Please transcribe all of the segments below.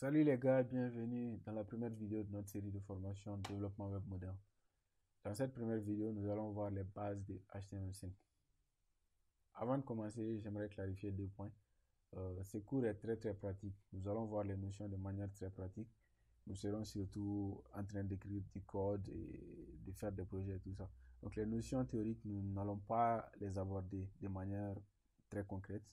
Salut les gars, bienvenue dans la première vidéo de notre série de formation développement web moderne. Dans cette première vidéo, nous allons voir les bases de HTML5. Avant de commencer, j'aimerais clarifier deux points. Ce cours est très pratique. Nous allons voir les notions de manière très pratique. Nous serons surtout en train d'écrire du code et de faire des projets et tout ça. Donc les notions théoriques, nous n'allons pas les aborder de manière très concrète.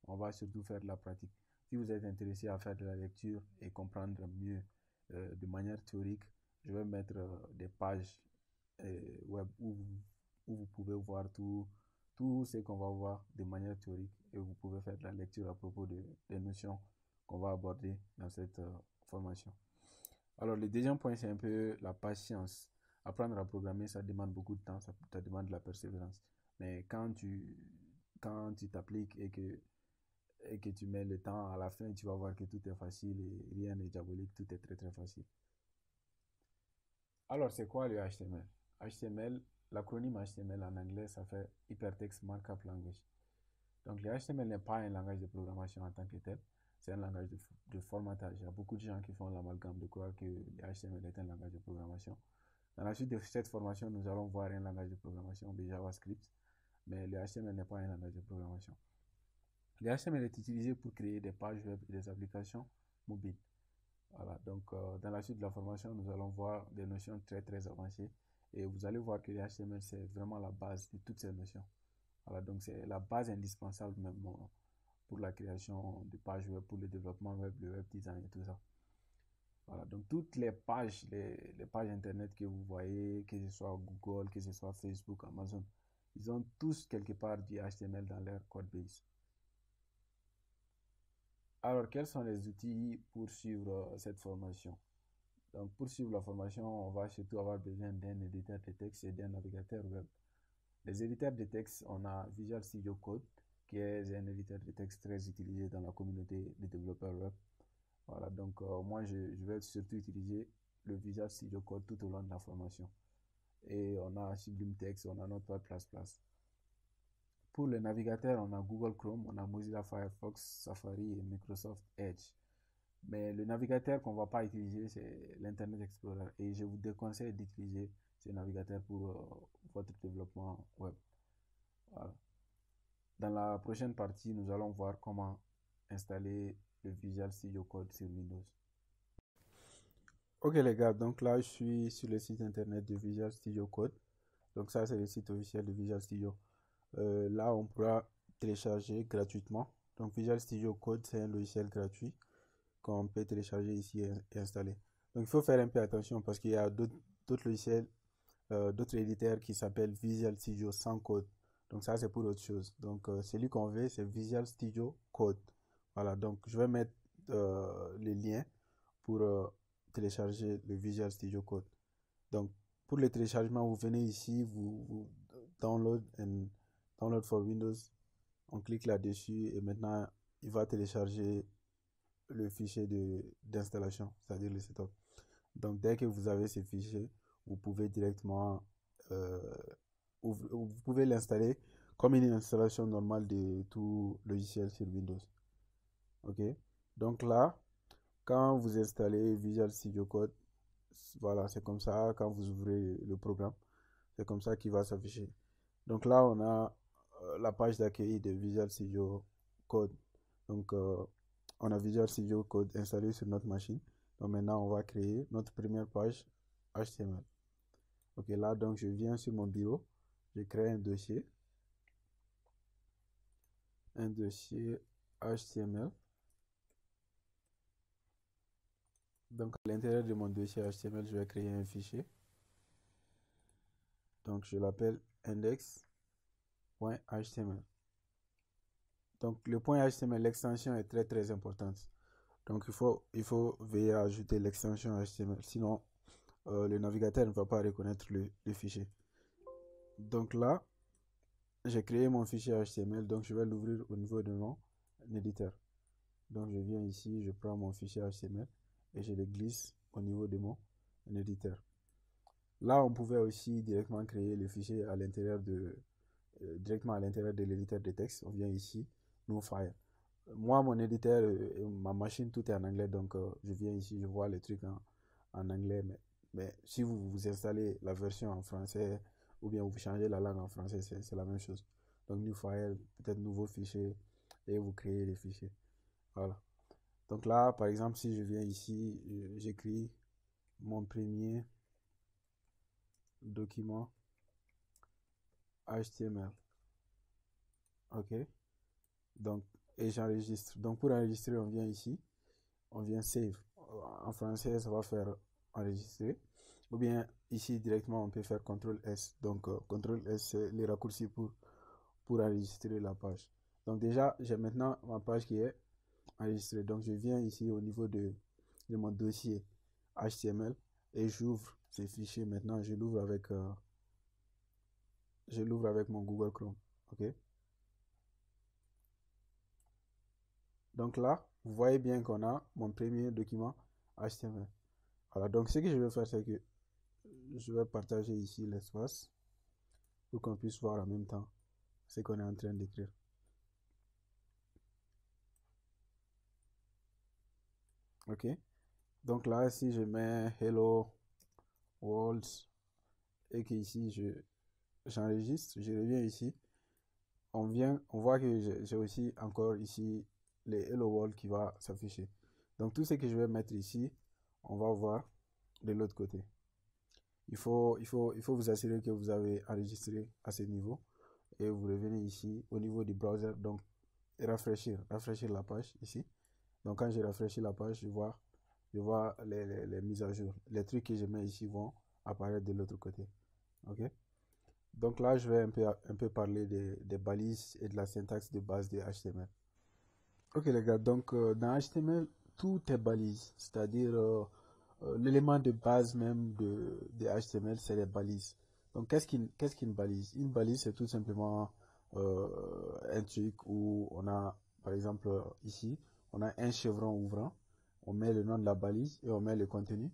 On va surtout faire de la pratique. Si vous êtes intéressé à faire de la lecture et comprendre mieux de manière théorique, je vais mettre des pages web où vous pouvez voir tout ce qu'on va voir de manière théorique et vous pouvez faire de la lecture à propos des notions qu'on va aborder dans cette formation. Alors, le deuxième point, c'est un peu la patience. Apprendre à programmer, ça demande beaucoup de temps, ça demande de la persévérance. Mais quand tu t'appliques et que tu mets le temps à la fin, tu vas voir que tout est facile et rien n'est diabolique, tout est très facile. Alors, c'est quoi le HTML? HTML, l'acronyme HTML en anglais, ça fait Hypertext Markup Language. Donc, le HTML n'est pas un langage de programmation en tant que tel, c'est un langage de formatage. Il y a beaucoup de gens qui font l'amalgame de croire que le HTML est un langage de programmation. Dans la suite de cette formation, nous allons voir un langage de programmation de JavaScript, mais le HTML n'est pas un langage de programmation. Le HTML est utilisé pour créer des pages web et des applications mobiles. Voilà, donc dans la suite de la formation, nous allons voir des notions très avancées et vous allez voir que le HTML, c'est vraiment la base de toutes ces notions. Voilà, donc c'est la base indispensable même pour la création de pages web, pour le développement web, le web design et tout ça. Voilà, donc toutes les pages, les pages internet que vous voyez, que ce soit Google, que ce soit Facebook, Amazon, ils ont tous quelque part du HTML dans leur code base. Alors, quels sont les outils pour suivre cette formation? Donc, pour suivre la formation, on va surtout avoir besoin d'un éditeur de texte et d'un navigateur web. Les éditeurs de texte, on a Visual Studio Code, qui est un éditeur de texte très utilisé dans la communauté des développeurs web. Voilà, donc moi, je vais surtout utiliser le Visual Studio Code tout au long de la formation. Et on a Sublime Text, on a Notepad++. Pour le navigateur, on a Google Chrome, on a Mozilla Firefox, Safari et Microsoft Edge. Mais le navigateur qu'on ne va pas utiliser, c'est l'Internet Explorer. Et je vous déconseille d'utiliser ce navigateur pour votre développement web. Voilà. Dans la prochaine partie, nous allons voir comment installer le Visual Studio Code sur Windows. Ok les gars, donc là je suis sur le site internet de Visual Studio Code. Donc ça c'est le site officiel de Visual Studio. Là on pourra télécharger gratuitement. Donc Visual Studio Code c'est un logiciel gratuit qu'on peut télécharger ici et installer. Donc il faut faire un peu attention parce qu'il y a d'autres logiciels, d'autres éditeurs qui s'appellent Visual Studio sans code. Donc ça c'est pour autre chose. Donc celui qu'on veut c'est Visual Studio Code. Voilà, donc je vais mettre les liens pour télécharger le Visual Studio Code. Donc pour le téléchargement, vous venez ici, vous download for Windows. On clique là-dessus et maintenant il va télécharger le fichier d'installation, c'est-à-dire le setup. Donc dès que vous avez ce fichier, vous pouvez directement vous pouvez l'installer comme une installation normale de tout logiciel sur Windows. Ok, donc là quand vous installez Visual Studio Code, voilà, c'est comme ça. Quand vous ouvrez le programme, c'est comme ça qu'il va s'afficher. Donc là on a la page d'accueil de Visual Studio Code. Donc on a Visual Studio Code installé sur notre machine. Donc maintenant, on va créer notre première page HTML. Ok, là, donc je viens sur mon bureau. Je crée un dossier HTML. Donc à l'intérieur de mon dossier HTML, je vais créer un fichier. Donc je l'appelle index.html. Donc le point HTML, l'extension est très importante. Donc il faut veiller à ajouter l'extension HTML. Sinon, le navigateur ne va pas reconnaître le fichier. Donc là, j'ai créé mon fichier HTML. Donc je vais l'ouvrir au niveau de mon éditeur. Donc je viens ici, je prends mon fichier HTML et je le glisse au niveau de mon éditeur. Là, on pouvait aussi directement créer le fichier à l'intérieur directement à l'intérieur de l'éditeur de texte. On vient ici, New File. Moi, mon éditeur, ma machine, tout est en anglais, donc je viens ici, je vois les trucs en anglais, mais si vous installez la version en français ou bien vous changez la langue en français, c'est la même chose. Donc, new file, peut-être nouveau fichier, et vous créez les fichiers. Voilà. Donc là, par exemple, si je viens ici, j'écris mon premier document HTML. OK? Donc, et j'enregistre. Donc, pour enregistrer, on vient ici, on vient save. En français, ça va faire enregistrer. Ou bien, ici, directement, on peut faire CTRL S. Donc, CTRL S, c'est les raccourcis pour enregistrer la page. Donc, déjà, j'ai maintenant ma page qui est enregistrée. Donc, je viens ici au niveau de mon dossier HTML et j'ouvre ces fichiers. Maintenant, je l'ouvre avec mon Google Chrome. OK? Donc là, vous voyez bien qu'on a mon premier document HTML. Voilà, donc ce que je vais faire, c'est que je vais partager ici l'espace pour qu'on puisse voir en même temps ce qu'on est en train d'écrire. OK? Donc là, si je mets Hello World et que ici j'enregistre, je reviens ici, on voit que j'ai aussi encore ici les Hello World qui va s'afficher. Donc tout ce que je vais mettre ici, on va voir de l'autre côté. Il faut vous assurer que vous avez enregistré à ce niveau et vous revenez ici au niveau du browser, donc rafraîchir la page ici. Donc quand j'ai rafraîchi la page, je vois les mises à jour. Les trucs que je mets ici vont apparaître de l'autre côté. OK? Donc là, je vais un peu parler des balises et de la syntaxe de base de HTML. Ok les gars, donc dans HTML, tout est balise, c'est-à-dire l'élément de base même de HTML, c'est les balises. Donc qu'est-ce qu'une balise? Une balise, c'est tout simplement un truc où on a, par exemple ici, on a un chevron ouvrant, on met le nom de la balise et on met le contenu,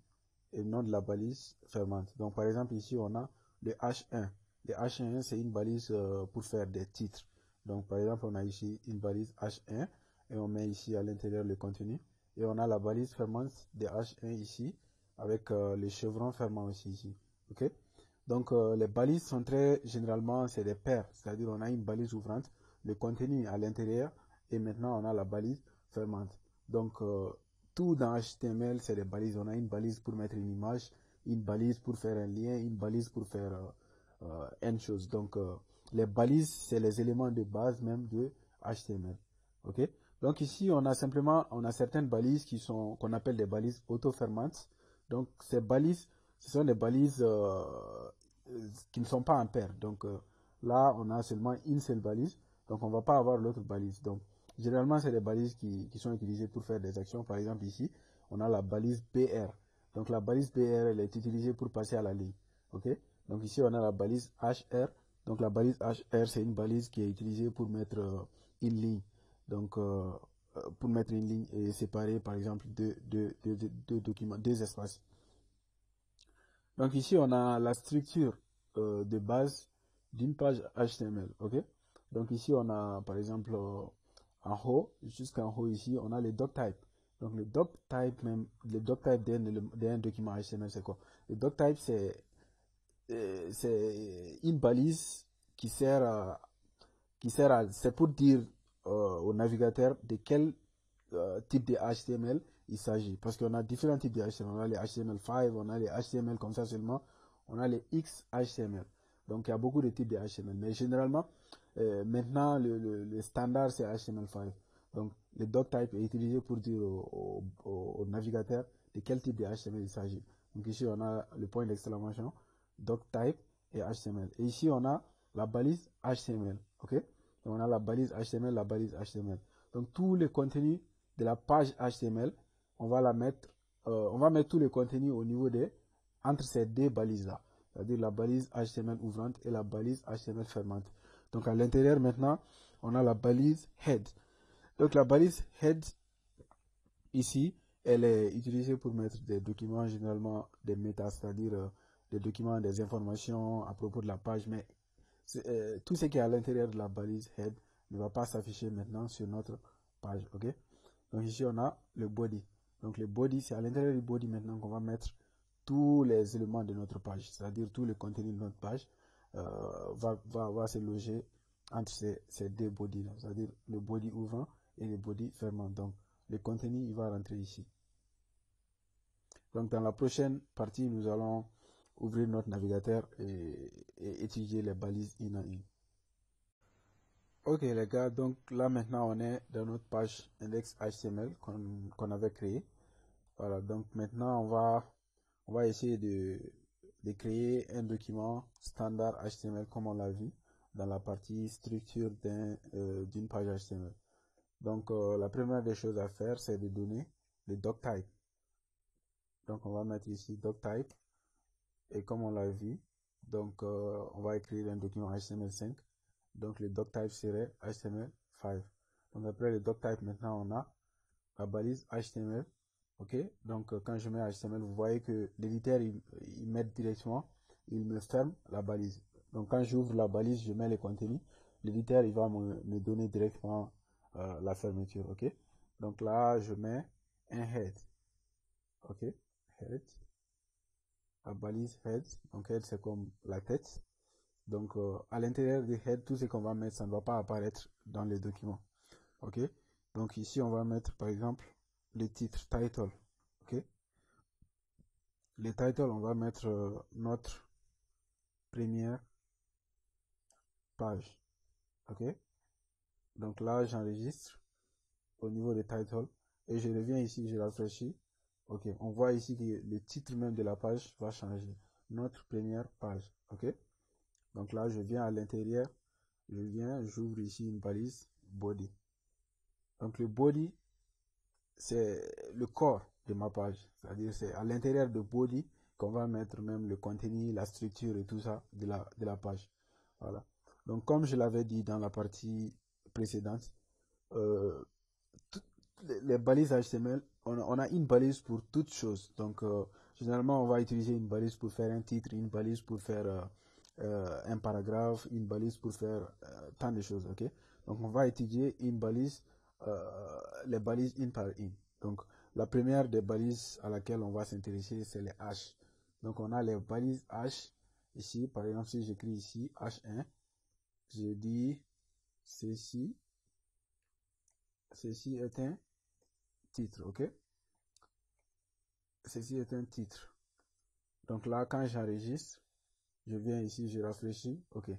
et le nom de la balise fermante. Donc par exemple ici, on a le H1. Le H1, c'est une balise pour faire des titres. Donc par exemple, on a ici une balise H1 et on met ici à l'intérieur le contenu. Et on a la balise fermante de H1 ici avec les chevrons fermants aussi ici. Ok? Donc les balises sont très généralement c'est des paires, c'est-à-dire on a une balise ouvrante, le contenu à l'intérieur et maintenant on a la balise fermante. Donc tout dans HTML c'est des balises. On a une balise pour mettre une image, une balise pour faire un lien, une balise pour faire une chose. Donc les balises c'est les éléments de base même de HTML. Ok? Donc ici on a certaines balises qu'on appelle des balises auto-fermantes. Donc ces balises ce sont des balises qui ne sont pas en paire. Donc là, on a seulement une seule balise. Donc on ne va pas avoir l'autre balise. Donc généralement, c'est des balises qui sont utilisées pour faire des actions. Par exemple, ici, on a la balise BR. Donc la balise BR, elle est utilisée pour passer à la ligne. OK? Donc ici, on a la balise HR. Donc la balise HR, c'est une balise qui est utilisée pour mettre une ligne. Donc pour mettre une ligne et séparer, par exemple, deux documents, deux espaces. Donc ici, on a la structure de base d'une page HTML. OK? Donc ici, on a par exemple en haut, jusqu'en haut ici, on a les doctype. Donc le doctype d'un document HTML, c'est quoi? Le doctype, c'est une balise qui c'est pour dire au navigateur de quel type de HTML il s'agit. Parce qu'on a différents types de HTML. On a les HTML5, on a les HTML comme ça seulement, on a les XHTML. Donc il y a beaucoup de types de HTML. Mais généralement, maintenant, le standard c'est HTML5. Donc le doctype est utilisé pour dire au navigateur de quel type de HTML il s'agit. Donc ici on a le point d'exclamation, doctype et HTML. Et ici on a la balise HTML. Ok? Donc on a la balise HTML, la balise HTML. Donc tout le contenu de la page HTML, on va mettre tout le contenu au niveau entre ces deux balises-là. C'est-à-dire la balise HTML ouvrante et la balise HTML fermante. Donc à l'intérieur maintenant, on a la balise head. Donc la balise head, ici, elle est utilisée pour mettre des documents, généralement des méta, c'est-à-dire des documents, des informations à propos de la page, mais tout ce qui est à l'intérieur de la balise head ne va pas s'afficher maintenant sur notre page, ok. Donc ici on a le body. Donc le body, c'est à l'intérieur du body maintenant qu'on va mettre tous les éléments de notre page, c'est-à-dire tout le contenu de notre page va se loger entre ces deux bodies là, c'est-à-dire le body ouvrant et le body fermant. Donc le contenu il va rentrer ici. Donc dans la prochaine partie, nous allons ouvrir notre navigateur et étudier les balises une à une. Ok les gars, donc là maintenant on est dans notre page index HTML qu'on avait créé. Voilà, donc maintenant on va essayer de créer un document standard HTML comme on l'a vu dans la partie structure d'une page HTML. Donc la première des choses à faire, c'est de donner le doctype. Donc on va mettre ici doctype et comme on l'a vu, donc on va écrire un document HTML5. Donc le doctype serait HTML5. Donc après le doctype, maintenant on a la balise HTML. Ok, donc quand je mets HTML, vous voyez que l'éditeur il met directement, il me ferme la balise. Donc quand j'ouvre la balise, je mets les contenus, l'éditeur il va me donner directement la fermeture. Ok, donc là je mets un head. Ok, head, la balise head. Donc head c'est comme la tête. Donc à l'intérieur du head, tout ce qu'on va mettre, ça ne va pas apparaître dans le document. Ok, donc ici on va mettre par exemple le titre title. Ok, le title, on va mettre notre première page. Ok, donc là j'enregistre au niveau des title et je reviens ici, je rafraîchis. Ok, on voit ici que le titre même de la page va changer. Notre première page. Ok, donc là je viens à l'intérieur, j'ouvre ici une balise body. Donc le body, c'est le corps de ma page, c'est-à-dire c'est à l'intérieur de body qu'on va mettre même le contenu, la structure et tout ça de la page. Voilà. Donc comme je l'avais dit dans la partie précédente, euh, les balises HTML, on a une balise pour toutes choses. Donc généralement on va utiliser une balise pour faire un titre, une balise pour faire un paragraphe, une balise pour faire tant de choses. Ok, donc on va étudier une balise, les balises in par in. Donc la première des balises à laquelle on va s'intéresser, c'est les H. Donc on a les balises H ici. Par exemple, si j'écris ici H1, je dis ceci est un titre. Ok, ceci est un titre. Donc là, quand j'enregistre, je viens ici, je rafraîchis. Ok,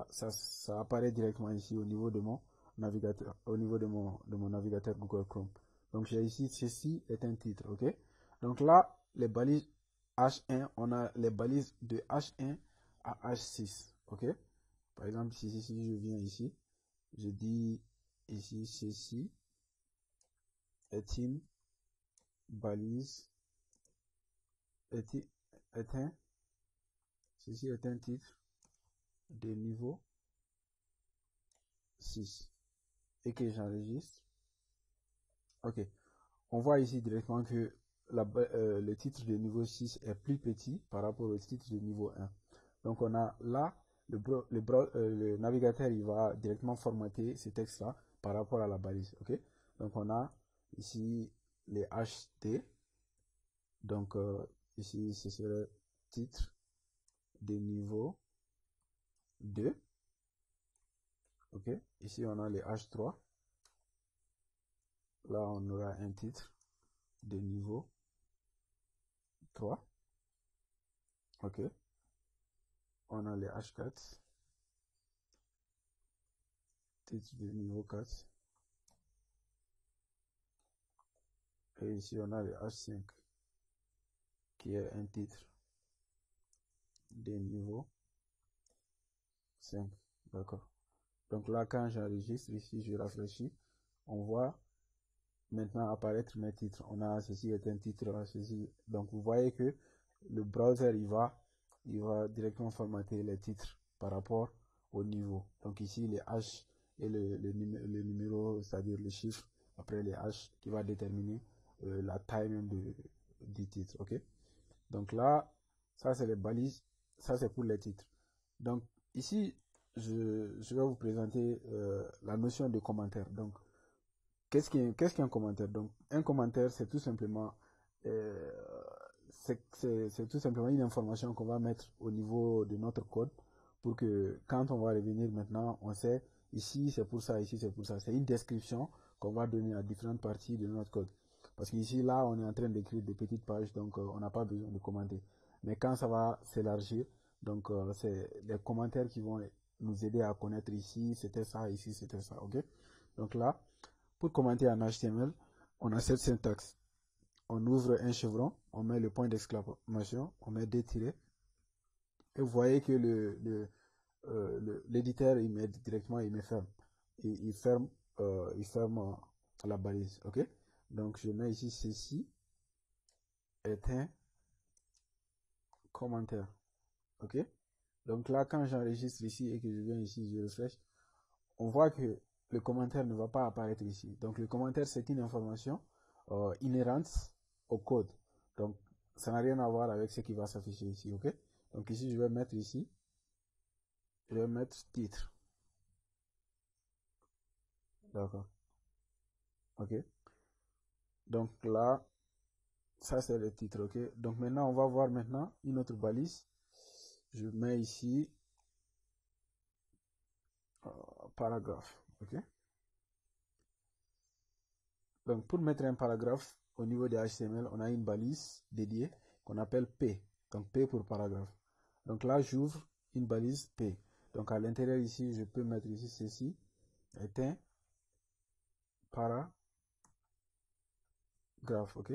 ça apparaît directement ici au niveau de mon navigateur, au niveau de mon navigateur Google Chrome. Donc j'ai ici, ceci est un titre. Ok, donc là, les balises H1, on a les balises de H1 à H6. Ok, par exemple, si je viens ici, je dis ici, ceci est une balise, est un, ceci est un titre de niveau 6 et que j'enregistre. Ok, on voit ici directement que le titre de niveau 6 est plus petit par rapport au titre de niveau 1. Donc on a là, le navigateur il va directement formater ces textes là par rapport à la balise. Ok, donc on a ici les HT. Donc ici ce serait titre de niveau 2. Ok, ici on a les H3. Là on aura un titre de niveau 3. Ok, on a les H4, titre de niveau 4. Et ici on a le H5 qui est un titre de niveau 5. D'accord, donc là quand j'enregistre ici, je rafraîchis, on voit maintenant apparaître mes titres. On a ceci est un titre, ceci. Donc vous voyez que le browser il va directement formater les titres par rapport au niveau. Donc ici les H et le numéro, c'est-à-dire les chiffres après les H qui va déterminer la taille même du titre. Ok, donc là ça c'est les balises, ça c'est pour les titres. Donc ici je vais vous présenter la notion de commentaire. Donc qu'est-ce qu'un commentaire? Donc, un commentaire, c'est tout simplement, euh, c'est tout simplement une information qu'on va mettre au niveau de notre code pour que quand on va revenir maintenant, on sait ici c'est pour ça, ici c'est pour ça. C'est une description qu'on va donner à différentes parties de notre code. Parce qu'ici, là, on est en train d'écrire des petites pages, donc on n'a pas besoin de commenter. Mais quand ça va s'élargir, donc c'est les commentaires qui vont nous aider à connaître ici, c'était ça, ici, c'était ça, ok? Donc là, pour commenter en HTML, on a cette syntaxe. On ouvre un chevron, on met le point d'exclamation, on met des tirets, et vous voyez que l'éditeur, il met directement, il met ferme. Il ferme la balise, ok? Donc je mets ici, ceci est un commentaire, ok? Donc là, quand j'enregistre ici et que je viens ici, je refresh, on voit que le commentaire ne va pas apparaître ici. Donc le commentaire, c'est une information inhérente au code. Donc ça n'a rien à voir avec ce qui va s'afficher ici, ok? Donc ici, je vais mettre ici, je vais mettre titre. D'accord, ok? Donc là, ça c'est le titre, ok? Donc maintenant, on va voir maintenant une autre balise. Je mets ici paragraphe, ok? Donc pour mettre un paragraphe au niveau de HTML, on a une balise dédiée qu'on appelle P. Donc P pour paragraphe. Donc là, j'ouvre une balise P. Donc à l'intérieur ici, je peux mettre ici ceci est un paragraphe, ok?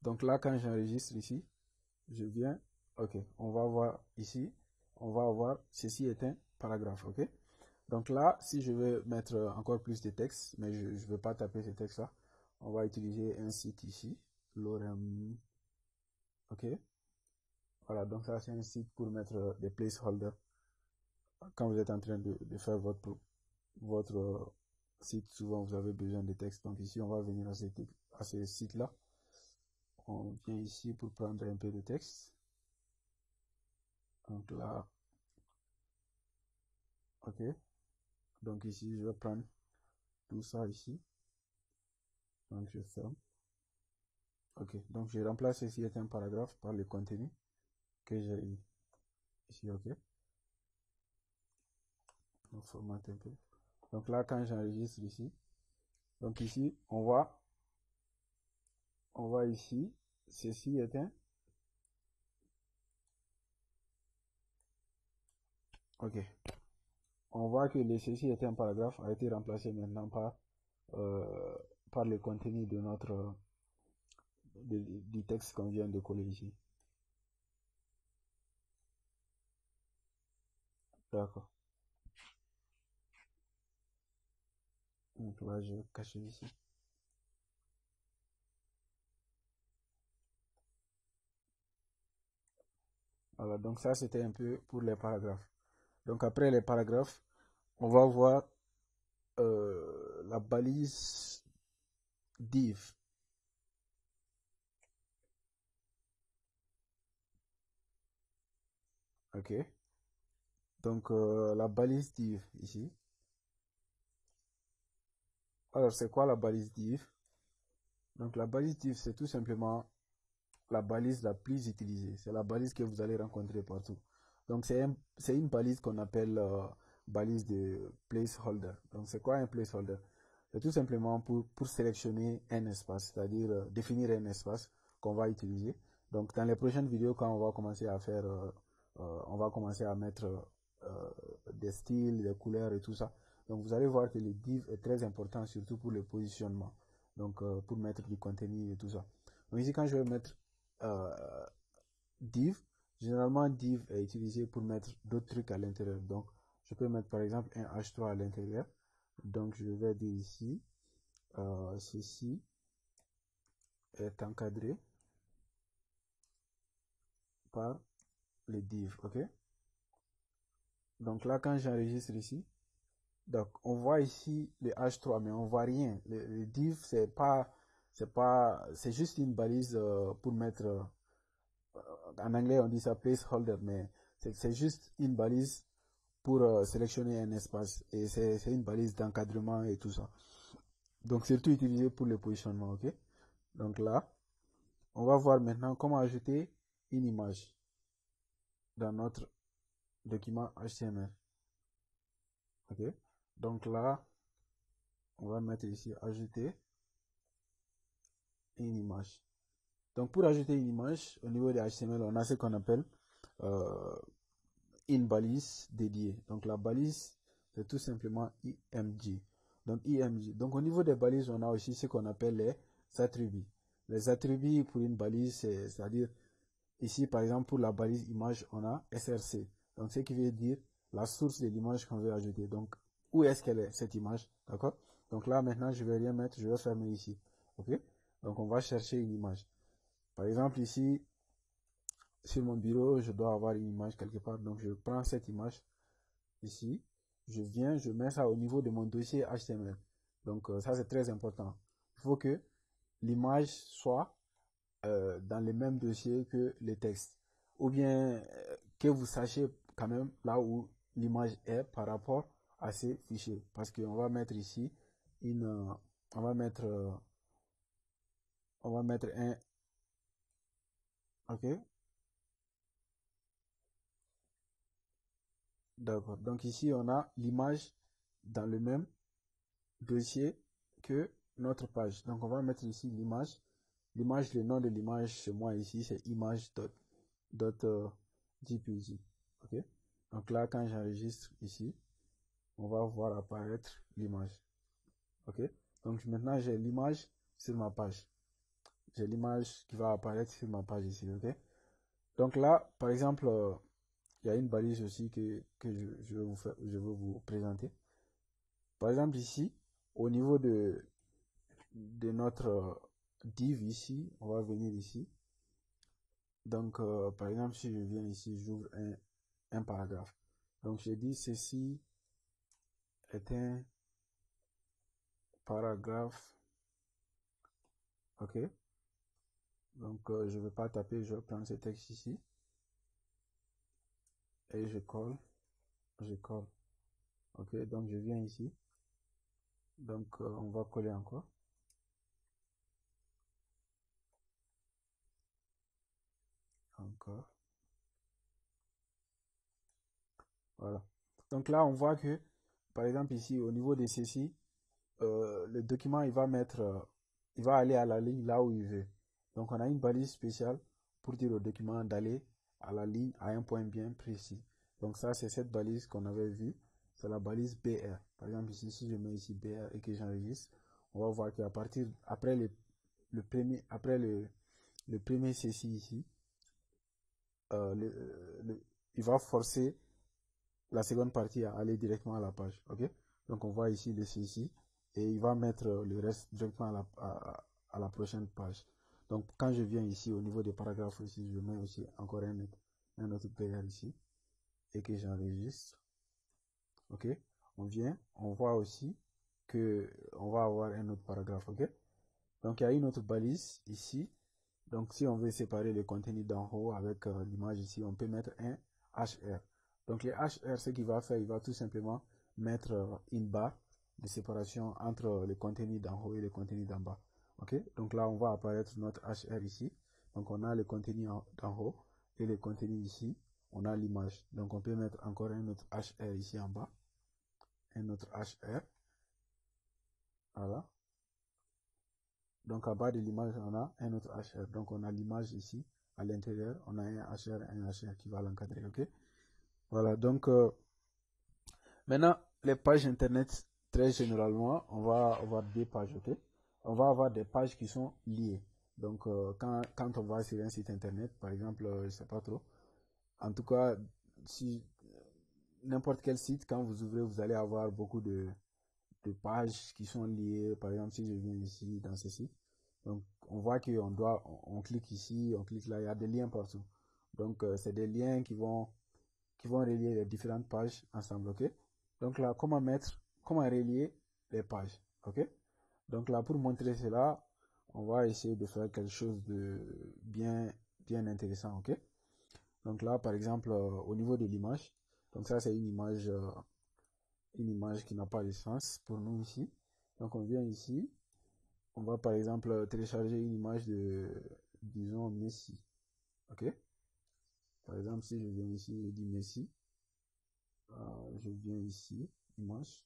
Donc là, quand j'enregistre ici, je viens, ok, on va voir ici, on va avoir ceci est un paragraphe, ok? Donc là, si je veux mettre encore plus de texte, mais je ne veux pas taper ce texte-là, on va utiliser un site ici, lorem, ok? Voilà, donc ça c'est un site pour mettre des placeholders quand vous êtes en train de faire votre site. Souvent vous avez besoin de texte, donc ici on va venir à ce site là, on vient ici pour prendre un peu de texte. Donc là, ok, donc ici je vais prendre tout ça ici, donc je ferme, ok, donc je remplace ceci est un paragraphe par le contenu que j'ai ici, ok, on formate un peu. Donc là, quand j'enregistre ici, donc ici on voit ici ceci est un, ok, on voit que le ceci est un paragraphe a été remplacé maintenant euh, par le contenu de du texte qu'on vient de coller ici. D'accord. Donc là, je vais cacher ici. Voilà, donc ça c'était un peu pour les paragraphes. Donc après les paragraphes, on va voir la balise div. Ok. Donc la balise div ici. Alors c'est quoi la balise div? Donc la balise div c'est tout simplement la balise la plus utilisée. C'est la balise que vous allez rencontrer partout. Donc c'est une balise qu'on appelle balise de placeholder. Donc c'est quoi un placeholder? C'est tout simplement pour sélectionner un espace, c'est-à-dire définir un espace qu'on va utiliser. Donc dans les prochaines vidéos, quand on va commencer à faire, on va commencer à mettre des styles, des couleurs et tout ça. Donc vous allez voir que le div est très important, surtout pour le positionnement. Donc pour mettre du contenu et tout ça. Donc ici, quand je vais mettre euh, div, généralement div est utilisé pour mettre d'autres trucs à l'intérieur. Donc je peux mettre par exemple un h3 à l'intérieur. Donc je vais dire ici, ceci est encadré par les div, ok? Donc là, quand j'enregistre ici, donc on voit ici le h3, mais on voit rien. Le div, c'est juste une balise pour mettre, en anglais on dit ça placeholder, mais c'est juste une balise pour sélectionner un espace et c'est une balise d'encadrement et tout ça. Donc, surtout utilisé pour le positionnement, ok? Donc là, on va voir maintenant comment ajouter une image dans notre document HTML, ok? Donc là, on va mettre ici ajouter une image. Donc, pour ajouter une image, au niveau de HTML, on a ce qu'on appelle une balise dédiée. Donc, la balise, c'est tout simplement IMG. Donc, IMG. Donc, au niveau des balises, on a aussi ce qu'on appelle les attributs. Les attributs pour une balise, c'est-à-dire, ici, par exemple, pour la balise image, on a SRC. Donc, ce qui veut dire la source de l'image qu'on veut ajouter. Donc, où est-ce qu'elle est, cette image? D'accord? Donc là, maintenant, je vais rien mettre, je vais fermer ici. OK? Donc, on va chercher une image. Par exemple, ici, sur mon bureau, je dois avoir une image quelque part. Donc, je prends cette image ici. Je viens, je mets ça au niveau de mon dossier HTML. Donc, ça, c'est très important. Il faut que l'image soit dans le même dossier que le texte. Ou bien que vous sachiez quand même là où l'image est par rapport à ces fichiers. Parce qu'on va mettre ici une... on va mettre... un... Ok? D'accord. Donc ici, on a l'image dans le même dossier que notre page. Donc on va mettre ici l'image. L'image, le nom de l'image chez moi ici, c'est image.jpg. Ok? Donc là, quand j'enregistre ici, on va voir apparaître l'image. Ok? Donc maintenant, j'ai l'image sur ma page. J'ai l'image qui va apparaître sur ma page ici. Ok? Donc là, par exemple, il y a une balise aussi que je veux vous présenter. Par exemple, ici, au niveau de notre div ici, on va venir ici. Donc, par exemple, si je viens ici, j'ouvre un paragraphe. Donc, je dis ceci est un paragraphe. OK? Donc, je ne vais pas taper, je vais prendre ce texte ici. Et je colle. Je colle. OK? Donc, je viens ici. Donc, on va coller encore. Encore. Voilà. Donc là, on voit que, par exemple, ici, au niveau de ceci, le document, il va aller à la ligne là où il veut. Donc, on a une balise spéciale pour dire au document d'aller à la ligne à un point bien précis. Donc, ça, c'est cette balise qu'on avait vue. C'est la balise BR. Par exemple, ici, si je mets ici BR et que j'enregistre, on va voir qu'à partir, après le premier ceci ici, euh, le, il va forcer la seconde partie à aller directement à la page. Ok? Donc on voit ici le ceci et il va mettre le reste directement à la prochaine page. Donc quand je viens ici au niveau des paragraphes aussi, je mets aussi encore un autre PR ici et que j'enregistre. Ok? On vient, on voit aussi que on va avoir un autre paragraphe. Ok? Donc il y a une autre balise ici. Donc si on veut séparer le contenu d'en haut avec l'image ici, on peut mettre un HR. Donc les HR, ce qu'il va faire, il va tout simplement mettre une barre de séparation entre le contenu d'en haut et le contenu d'en bas. Ok? Donc là, on va apparaître notre HR ici. Donc on a le contenu d'en haut et le contenu ici, on a l'image. Donc on peut mettre encore un autre HR ici en bas. Un autre HR. Voilà. Donc à bas de l'image, on a un autre HR. Donc on a l'image ici. À l'intérieur, on a un HR qui va l'encadrer. Ok? Voilà. Donc maintenant, les pages internet, très généralement, on va avoir deux pages. Ok? On va avoir des pages qui sont liées. Donc quand on va sur un site internet, par exemple, je sais pas trop. En tout cas, si n'importe quel site, quand vous ouvrez, vous allez avoir beaucoup de pages qui sont liées. Par exemple, si je viens ici dans ceci, donc on voit qu'on doit, on clique ici, on clique là, il y a des liens partout. Donc c'est des liens qui vont relier les différentes pages ensemble, ok? Donc là, comment relier les pages, ok? Donc là, pour montrer cela, on va essayer de faire quelque chose de bien intéressant, ok? Donc là, par exemple, au niveau de l'image, donc ça c'est une image qui n'a pas de sens pour nous ici. Donc on vient ici, on va par exemple télécharger une image de, disons, Messi. Ok? Par exemple, si je viens ici, je dis Messi, je viens ici, image.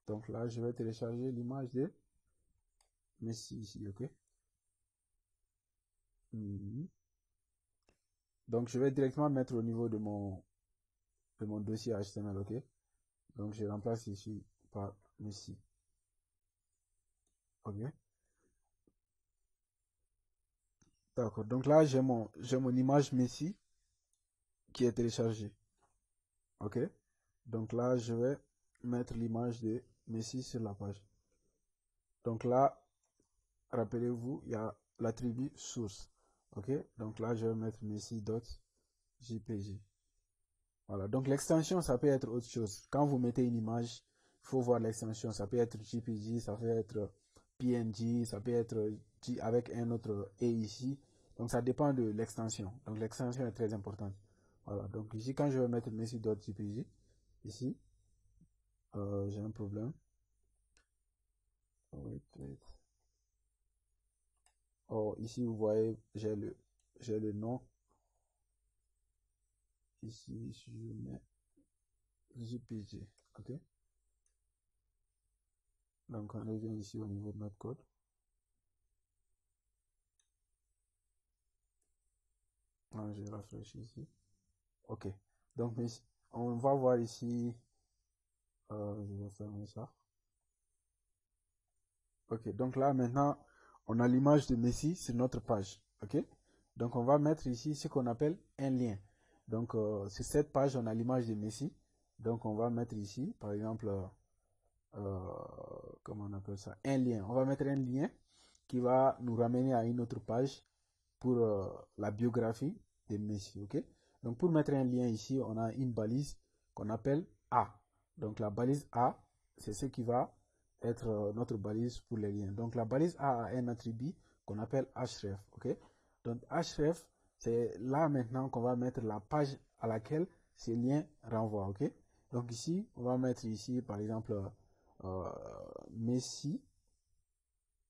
Donc là, je vais télécharger l'image de Messi ici, ok? Donc je vais directement mettre au niveau de mon dossier HTML, ok? Donc je remplace ici par Messi, ok? D'accord. Donc là, j'ai mon image Messi qui est téléchargée, ok? Donc là, je vais mettre l'image de Messi sur la page. Donc là, rappelez-vous, il y a l'attribut source, ok? Donc là, je vais mettre messi.jpg. Voilà, donc l'extension, ça peut être autre chose. Quand vous mettez une image, il faut voir l'extension. Ça peut être JPG, ça peut être PNG, ça peut être avec un autre E ici. Donc ça dépend de l'extension. Donc l'extension est très importante. Voilà, donc ici, quand je vais mettre messi.jpg, ici, j'ai un problème. Oh, ici, vous voyez, j'ai le nom. Ici, je mets JPG, ok? Donc on revient ici au niveau de notre code. Je rafraîchis ici. Ok. Donc on va voir ici. Je vais fermer ça. Ok. Donc là maintenant, on a l'image de Messi sur notre page. Ok. Donc on va mettre ici ce qu'on appelle un lien. Donc sur cette page, on a l'image de Messi. Donc on va mettre ici, par exemple, comment on appelle ça, un lien. On va mettre un lien qui va nous ramener à une autre page pour la biographie de Messi, ok? Donc pour mettre un lien ici, on a une balise qu'on appelle A. Donc la balise A, c'est ce qui va être notre balise pour les liens. Donc la balise A a un attribut qu'on appelle href, ok? Donc href, c'est là maintenant qu'on va mettre la page à laquelle ces liens renvoient, ok? Donc ici, on va mettre ici, par exemple, euh, Messi,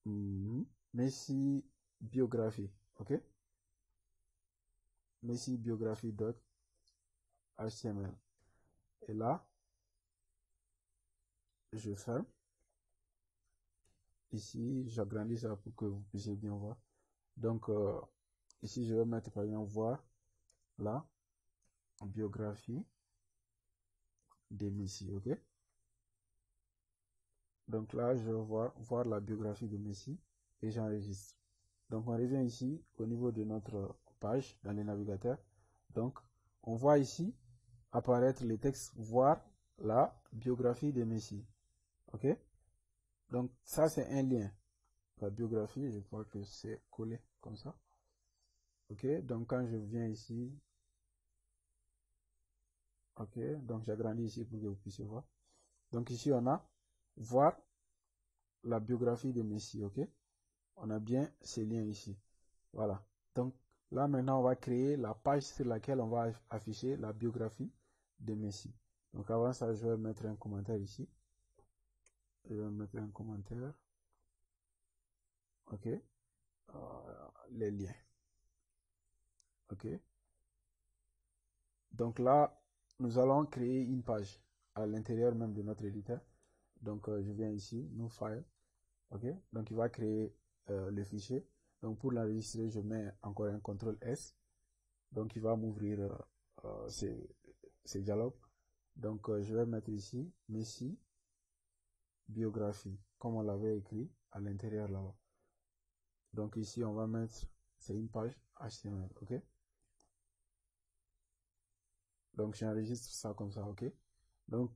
Messi biographie, ok? Messi biographie.html. Et là, je ferme. Ici, j'agrandis ça pour que vous puissiez bien voir. Donc, ici, je vais mettre par exemple voir la biographie de Messi, ok? Donc là, je vais voir la biographie de Messi et j'enregistre. Donc, on revient ici au niveau de notre page dans les navigateurs. Donc, on voit ici apparaître le texte voir la biographie de Messi, ok? Donc, ça, c'est un lien. La biographie, je crois que c'est collé comme ça. Ok, donc quand je viens ici, ok, donc j'agrandis ici pour que vous puissiez voir. Donc ici, on a voir la biographie de Messi, ok? On a bien ces liens ici. Voilà. Donc là, maintenant, on va créer la page sur laquelle on va afficher la biographie de Messi. Donc avant ça, je vais mettre un commentaire ici. Je vais mettre un commentaire. Ok. Les liens. Ok. Donc là, nous allons créer une page à l'intérieur même de notre éditeur. Donc je viens ici, New File, ok. Donc il va créer le fichier. Donc pour l'enregistrer, je mets encore un CTRL S. Donc il va m'ouvrir ces dialogues. Donc je vais mettre ici Messi biographie, comme on l'avait écrit à l'intérieur là-bas. Donc ici on va mettre, c'est une page HTML, ok. Donc j'enregistre ça comme ça, ok. Donc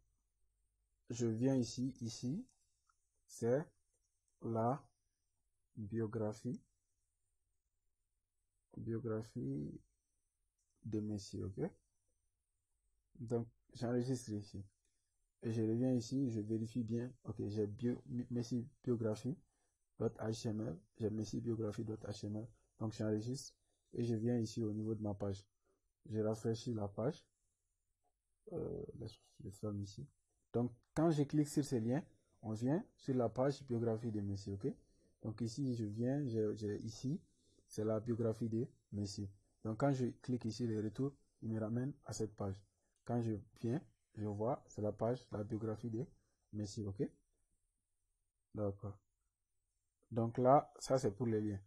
je viens ici, c'est la biographie de Messi, ok. Donc j'enregistre ici et je reviens ici, je vérifie bien, ok, j'ai Messi biographie.html, j'ai Messi biographie.html, donc j'enregistre et je viens ici au niveau de ma page, je rafraîchis la page, je ferme ici. Donc quand je clique sur ce lien, on vient sur la page biographie de Messi, ok? Donc ici, je viens, ici, c'est la biographie de Messi. Donc quand je clique ici, le retour, il me ramène à cette page. Quand je viens, je vois, c'est la page, la biographie de Messi, ok? D'accord. Donc là, ça c'est pour les liens.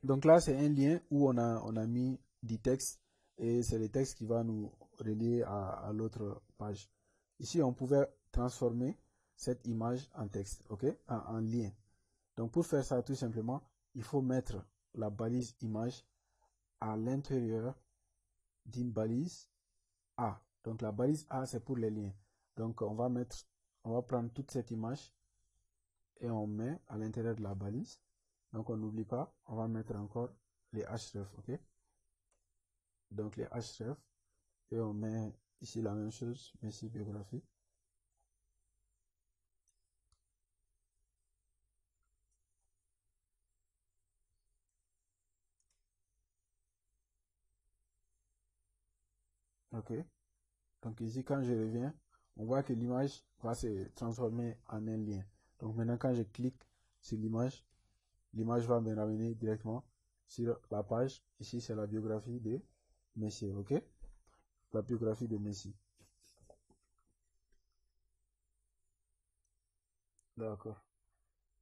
Donc là, c'est un lien où on a mis du texte et c'est le texte qui va nous relier à l'autre page. Ici, on pouvait transformer cette image en texte, ok, en lien. Donc pour faire ça, tout simplement, il faut mettre la balise image à l'intérieur d'une balise A. Donc la balise A, c'est pour les liens. Donc on va prendre toute cette image et on met à l'intérieur de la balise. Donc on n'oublie pas, on va mettre encore les href, ok? Donc les href, et on met ici la même chose, Messi biographie. Ok. Donc ici, quand je reviens, on voit que l'image va se transformer en un lien. Donc maintenant, quand je clique sur l'image, l'image va me ramener directement sur la page. Ici, c'est la biographie de Messi, ok? La biographie de Messi. D'accord.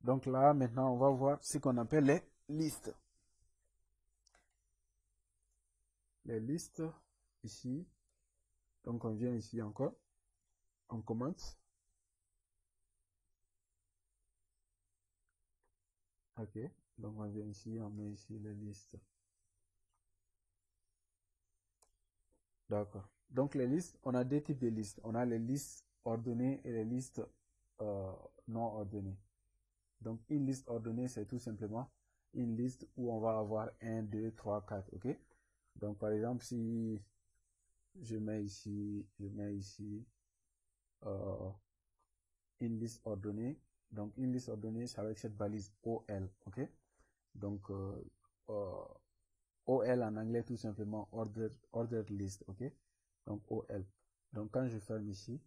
Donc là, maintenant, on va voir ce qu'on appelle les listes. Les listes, ici. Donc on vient ici encore. On commente. Ok. Donc on vient ici, on met ici les listes. D'accord. Donc les listes, on a deux types de listes. On a les listes ordonnées et les listes non ordonnées. Donc une liste ordonnée, c'est tout simplement une liste où on va avoir 1, 2, 3, 4. Ok? Donc par exemple, si je mets ici euh, une liste ordonnée. Donc une liste ordonnée, c'est avec cette balise OL. Ok? Donc OL en anglais, tout simplement ordered list. Ok? Donc OL. Donc quand je ferme ici,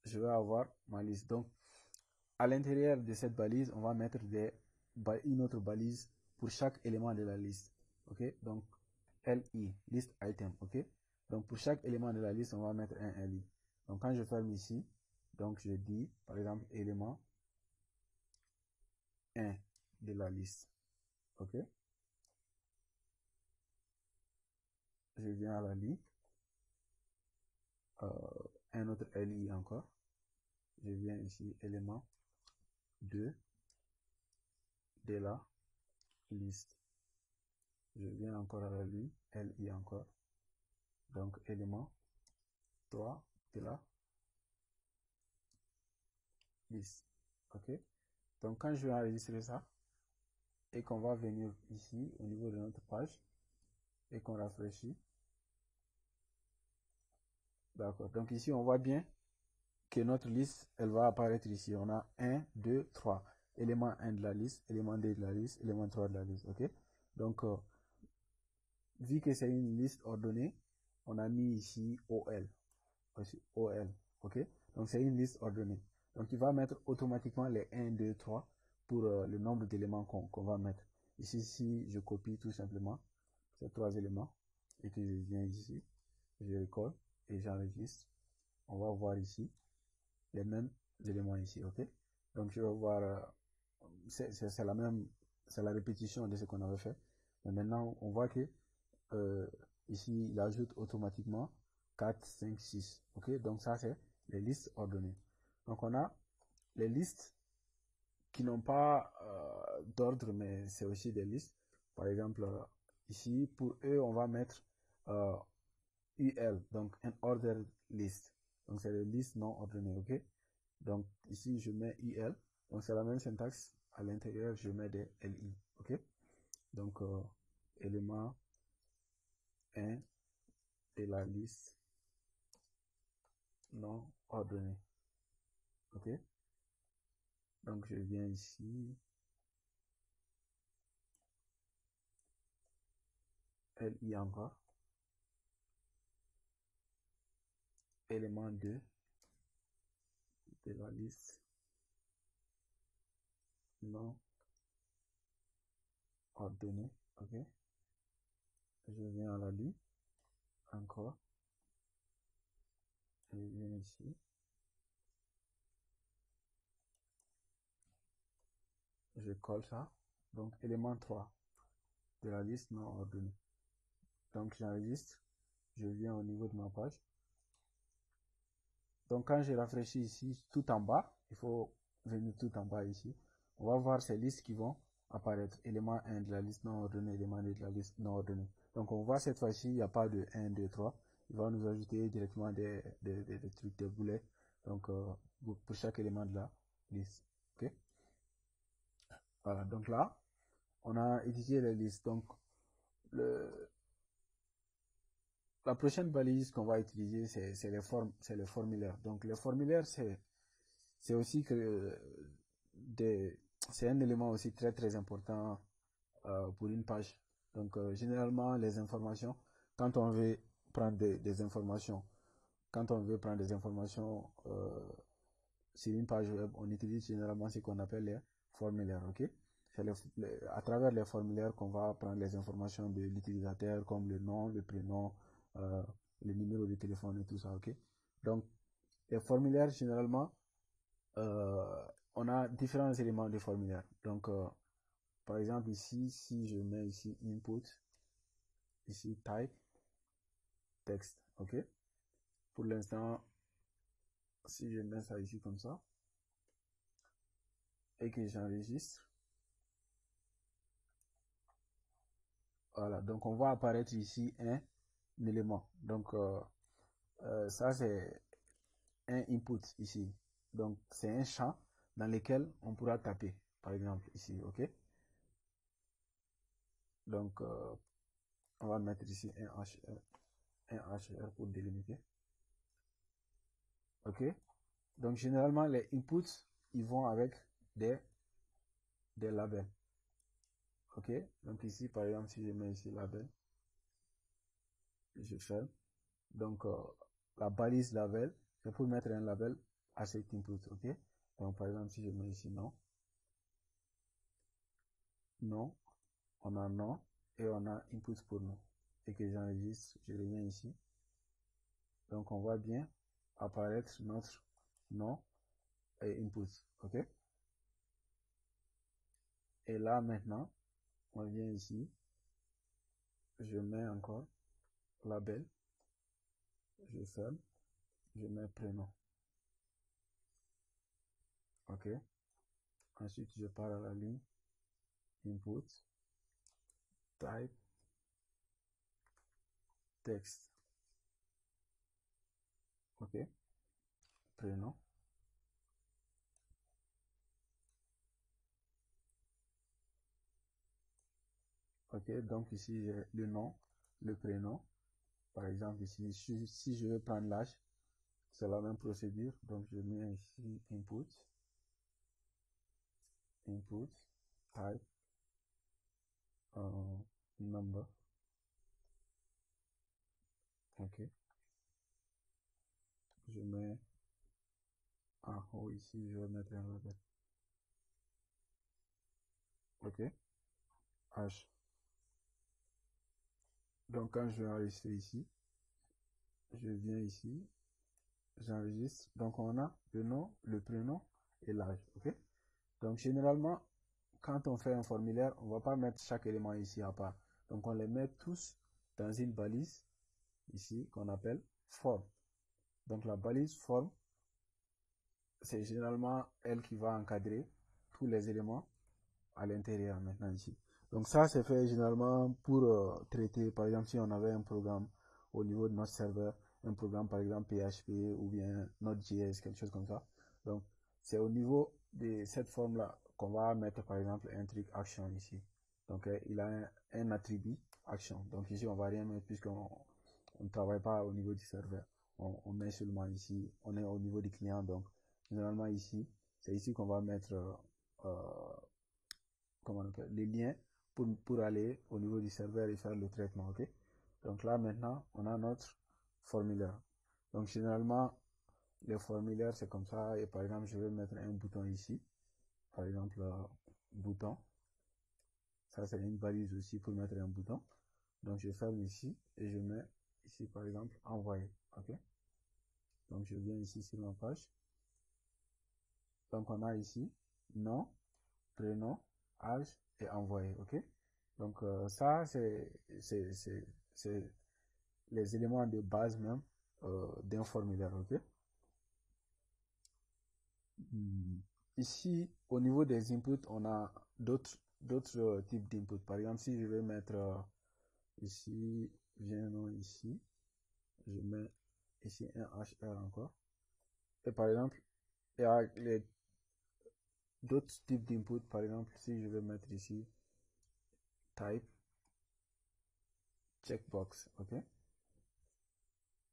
je vais avoir ma liste. Donc, à l'intérieur de cette balise, on va mettre une autre balise pour chaque élément de la liste. Ok? Donc, LI, list item. Ok? Donc, pour chaque élément de la liste, on va mettre un LI. Donc, quand je ferme ici, donc je dis, par exemple, élément 1 de la liste. Ok? Je viens à la ligne. Un autre LI encore. Je viens ici, élément 2 de la liste. Je viens encore à la ligne, LI encore. Donc, élément 3 de la liste. Ok? Donc, quand je vais enregistrer ça et qu'on va venir ici au niveau de notre page et qu'on rafraîchit, d'accord. Donc, ici, on voit bien que notre liste, elle va apparaître ici. On a 1, 2, 3. Élément 1 de la liste, élément 2 de la liste, élément 3 de la liste. Ok? Donc, vu que c'est une liste ordonnée, on a mis ici OL. OL. Ok? Donc, c'est une liste ordonnée. Donc, il va mettre automatiquement les 1, 2, 3 pour le nombre d'éléments qu'on va mettre. Ici, si je copie tout simplement ces trois éléments et que je viens ici, je recolle et j'enregistre, on va voir ici les mêmes éléments ici. Ok? Donc, je vais voir, c'est la même, c'est la répétition de ce qu'on avait fait. Mais maintenant, on voit que ici, il ajoute automatiquement 4, 5, 6. Ok? Donc, ça, c'est les listes ordonnées. Donc, on a les listes qui n'ont pas d'ordre, mais c'est aussi des listes. Par exemple, ici, pour eux, on va mettre UL, donc un order list. Donc, c'est les listes non ordonnées. Ok? Donc, ici, je mets UL. Donc, c'est la même syntaxe. À l'intérieur, je mets des LI. Ok? Donc, élément 1 de la liste non ordonnée. Ok? Donc, je viens ici. LI encore. Élément 2 de la liste non ordonné, ok. Je viens à la ligne, encore, je viens ici, je colle ça, donc élément 3 de la liste non ordonnée. Donc j'enregistre, je viens au niveau de ma page. Donc quand je rafraîchis ici, tout en bas, il faut venir tout en bas ici, on va voir ces listes qui vont apparaître. Élément 1 de la liste non ordonnée, élément 2 de la liste non ordonnée. Donc on voit cette fois-ci, il n'y a pas de 1, 2, 3. Il va nous ajouter directement des trucs, des boulets. Donc pour chaque élément de la liste. Ok. Voilà, donc là, on a édité les listes. Donc la prochaine balise qu'on va utiliser, c'est les formulaires. Donc les formulaires, c'est aussi que c'est un élément aussi très très important pour une page. Donc généralement les informations, quand on veut prendre des informations, sur une page web, on utilise généralement ce qu'on appelle les formulaires, ok? C'est à travers les formulaires qu'on va prendre les informations de l'utilisateur, comme le nom, le prénom, euh, le numéro de téléphone et tout ça, ok? Donc, les formulaires, généralement, on a différents éléments de formulaire. Donc, par exemple, ici, si je mets ici input, ici type, text, ok? Pour l'instant, si je mets ça ici comme ça, et que j'enregistre, voilà, donc on va apparaître ici un élément. Donc, ça, c'est un input ici. Donc, c'est un champ dans lequel on pourra taper, par exemple, ici, ok? Donc, on va mettre ici un HR pour délimiter. Ok? Donc, généralement, les inputs, ils vont avec des labels. Ok? Donc, ici, par exemple, si je mets ici label, je ferme. Donc, la balise label, c'est pour mettre un label à cet input. Ok? Donc, par exemple, si je mets ici non, non, on a non et on a input pour nous. Et que j'enregistre, je reviens ici. Donc, on voit bien apparaître notre nom et input. Ok? Et là, maintenant, on vient ici. Je mets encore label. Je ferme. Je mets prénom. Ok? Ensuite, je pars à la ligne input, type, text. Ok? Prénom. Ok, donc ici j'ai le nom, le prénom. Par exemple, ici, si je veux prendre l'âge, c'est la même procédure. Donc je mets ici input, type, number. Ok. Je mets en haut ici, je vais mettre un label. Ok. Âge. Donc quand je vais enregistrer ici, je viens ici, j'enregistre. Donc on a le nom, le prénom et l'âge. Ok. Donc généralement, quand on fait un formulaire, on ne va pas mettre chaque élément ici à part. Donc on les met tous dans une balise ici qu'on appelle form. Donc la balise form, c'est généralement elle qui va encadrer tous les éléments à l'intérieur maintenant ici. Donc ça, c'est fait généralement pour traiter, par exemple, si on avait un programme au niveau de notre serveur, un programme par exemple PHP ou bien Node.js, quelque chose comme ça. Donc c'est au niveau de cette forme-là qu'on va mettre par exemple un truc action ici. Donc il a un attribut action. Donc ici, on va rien mettre puisqu'on ne travaille pas au niveau du serveur. On met seulement ici, on est au niveau du client. Donc généralement ici, c'est ici qu'on va mettre comment on appelle, les liens pour aller au niveau du serveur et faire le traitement. Ok. Donc là maintenant, on a notre formulaire. Donc généralement, les formulaires, c'est comme ça. Et par exemple, je vais mettre un bouton ici. Par exemple, bouton. Ça, c'est une balise aussi pour mettre un bouton. Donc, je ferme ici et je mets ici, par exemple, envoyer. OK? Donc, je viens ici sur ma page. Donc, on a ici nom, prénom, âge et envoyer. OK? Donc, ça, c'est les éléments de base même d'un formulaire. OK? Ici, au niveau des inputs, on a d'autres types d'inputs. Par exemple, si je vais mettre ici, viens ici, je mets ici un HR encore. Et par exemple, il y a d'autres types d'inputs. Par exemple, si je vais mettre ici type checkbox, ok.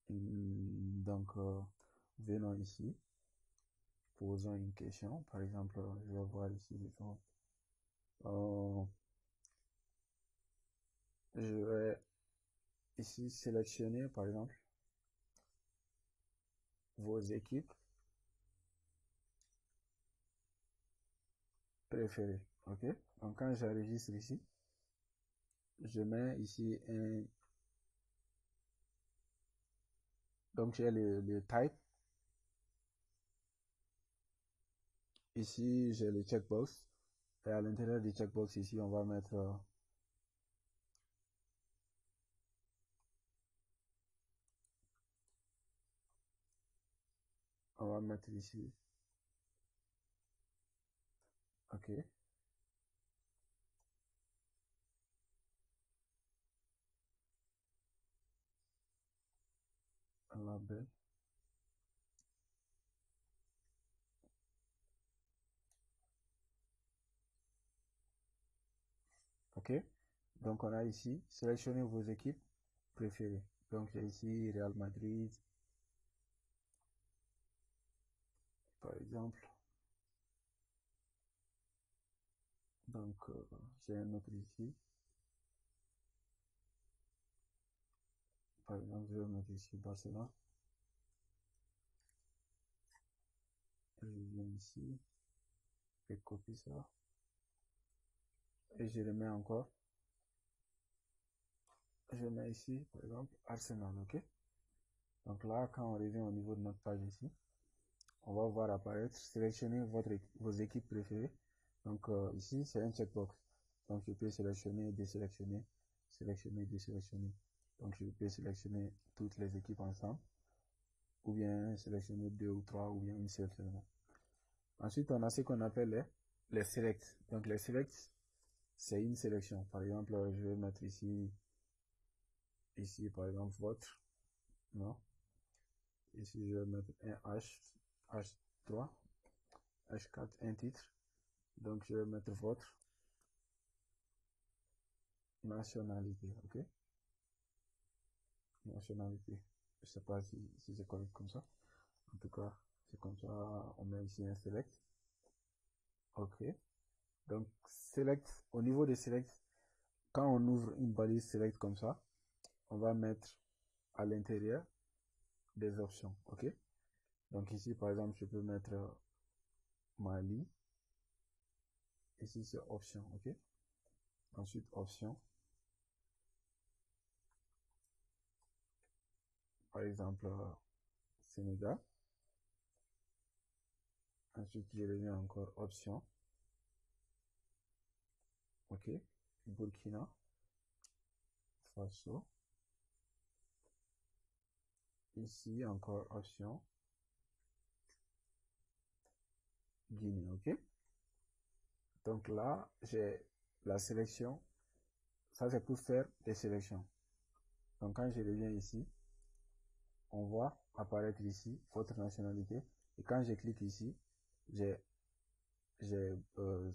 Donc, venons ici, posons une question. Par exemple, je vais voir ici, disons, je vais ici sélectionner, par exemple, vos équipes préférées, ok. Donc, quand j'enregistre ici, je mets ici un, donc j'ai le type. Ici, j'ai le checkbox. Et à l'intérieur du checkbox, ici, on va mettre ici. OK. Un label. OK. Donc, on a ici, sélectionnez vos équipes préférées. Donc, j'ai ici Real Madrid, par exemple. Donc, j'ai un autre ici. Par exemple, je vais mettre ici Barcelone. Je viens ici, je copie ça. Et je le mets encore. Je mets ici, par exemple, Arsenal, ok? Donc là, quand on revient au niveau de notre page ici, on va voir apparaître, sélectionner vos équipes préférées. Donc ici, c'est un checkbox. Donc je peux sélectionner, désélectionner, sélectionner, désélectionner. Donc je peux sélectionner toutes les équipes ensemble, ou bien sélectionner 2 ou 3, ou bien une seule seulement. Ensuite, on a ce qu'on appelle les selects. Donc les selects, c'est une sélection. Par exemple, je vais mettre ici par exemple, votre, non. Ici, je vais mettre un H3, H4, un titre. Donc, je vais mettre votre nationalité, ok? Nationalité. Je sais pas si c'est correct comme ça. En tout cas, c'est comme ça. On met ici un select. Ok. Donc, select, au niveau des select, quand on ouvre une balise select comme ça, on va mettre à l'intérieur des options, ok? Donc ici, par exemple, je peux mettre Mali. Ici, c'est option, ok? Ensuite, option. Par exemple, Sénégal. Ensuite, je reviens encore option. Ok. Burkina Faso. Ici, encore option. Guinée, ok. Donc là, j'ai la sélection. Ça, c'est pour faire des sélections. Donc quand je reviens ici, on voit apparaître ici votre nationalité. Et quand je clique ici, j'ai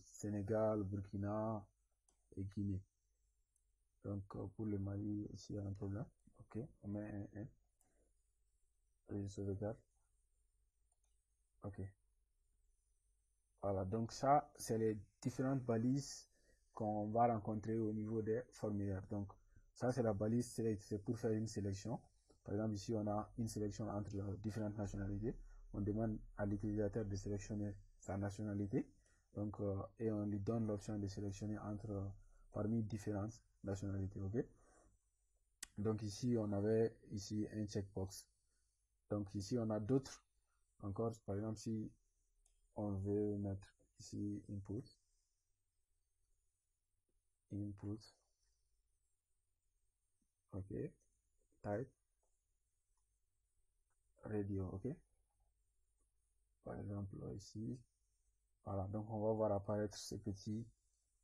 Sénégal, Burkina et Guinée. Donc pour le Mali, ici, il y a un problème. Ok, on met un 1. Et je sauvegarde. Ok. Voilà, donc ça, c'est les différentes balises qu'on va rencontrer au niveau des formulaires. Donc, ça, c'est la balise select, c'est pour faire une sélection. Par exemple, ici, on a une sélection entre différentes nationalités. On demande à l'utilisateur de sélectionner sa nationalité. Donc, et on lui donne l'option de sélectionner entre parmi différentes nationalités. Ok. Donc ici, on avait ici un checkbox. Donc ici, on a d'autres encore. Par exemple, si on veut mettre ici input, ok, type, radio, ok. Par exemple, ici, voilà. Donc on va voir apparaître ce petit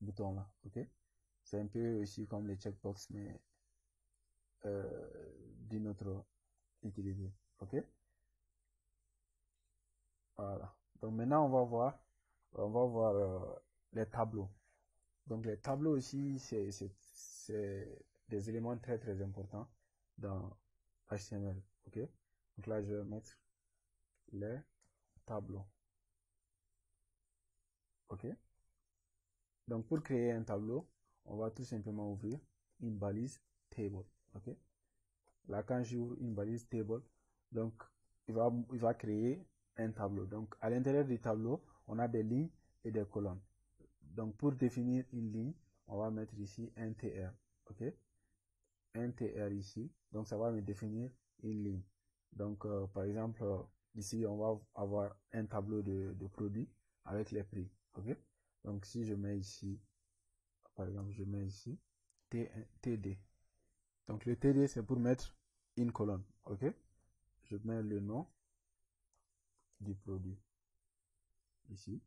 bouton là, ok. C'est un peu aussi comme les checkbox, mais d'une autre utilité, ok. Voilà. Donc maintenant on va voir les tableaux. Donc les tableaux aussi, c'est des éléments très très importants dans HTML. Ok. Donc là, je vais mettre les tableaux. Ok. Donc pour créer un tableau, on va tout simplement ouvrir une balise table. Ok. Là, quand j'ouvre une balise table, donc il va créer un tableau. Donc à l'intérieur du tableau, on a des lignes et des colonnes. Donc pour définir une ligne, on va mettre ici un tr. Ok. Un tr ici. Donc ça va me définir une ligne. Donc par exemple, ici on va avoir un tableau de produits avec les prix. Ok. Donc si je mets ici, par exemple, je mets ici TD. Donc le TD c'est pour mettre une colonne. Ok. Je mets le nom du produit ici.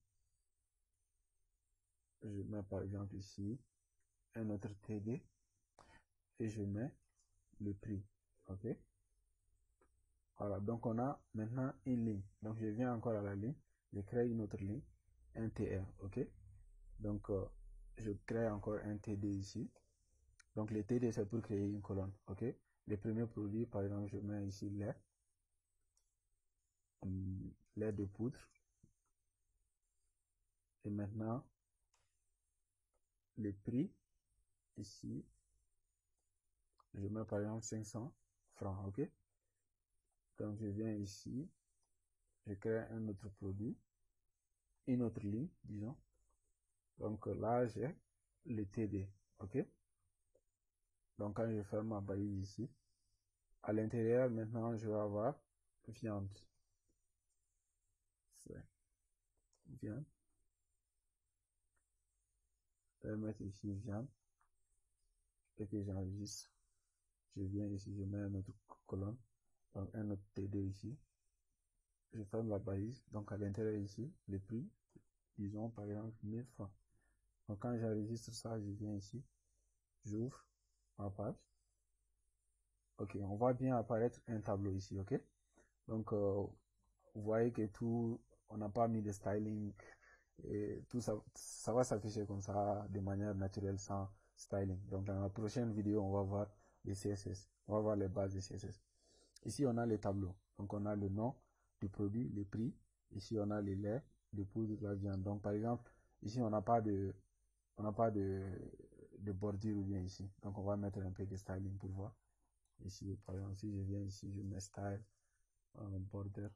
Je mets par exemple ici un autre TD et je mets le prix. Ok. Voilà, donc on a maintenant une ligne. Donc je viens encore à la ligne, je crée une autre ligne, un TR, ok. Donc je crée encore un TD ici. Donc le TD c'est pour créer une colonne, ok. Les premiers produits, par exemple, je mets ici lait de poudre. Et maintenant le prix ici, je mets par exemple 500 francs, ok. Donc je viens ici, je crée un autre produit, une autre ligne, disons. Donc là j'ai le TD, ok. Donc quand je ferme ma balise ici, à l'intérieur maintenant je vais avoir viande. C'est viande. Je vais mettre ici viande et que j'enregistre. Je viens ici, je mets une autre colonne, donc un autre TD ici. Je ferme la balise, donc à l'intérieur ici, le prix, disons par exemple 1000 francs. Donc quand j'enregistre ça, je viens ici, j'ouvre ma page. Ok, on voit bien apparaître un tableau ici, ok. Donc vous voyez que tout, on n'a pas mis de styling et tout ça, ça va s'afficher comme ça de manière naturelle sans styling. Donc dans la prochaine vidéo, on va voir les CSS, on va voir les bases des CSS. Ici, on a les tableaux. Donc on a le nom du produit, le prix. Ici, on a les laits, le poudre, la viande. Donc par exemple, ici, on n'a pas de bordure ou bien ici. Donc on va mettre un peu de styling pour voir. Ici, par exemple, si je viens ici, je mets style, border.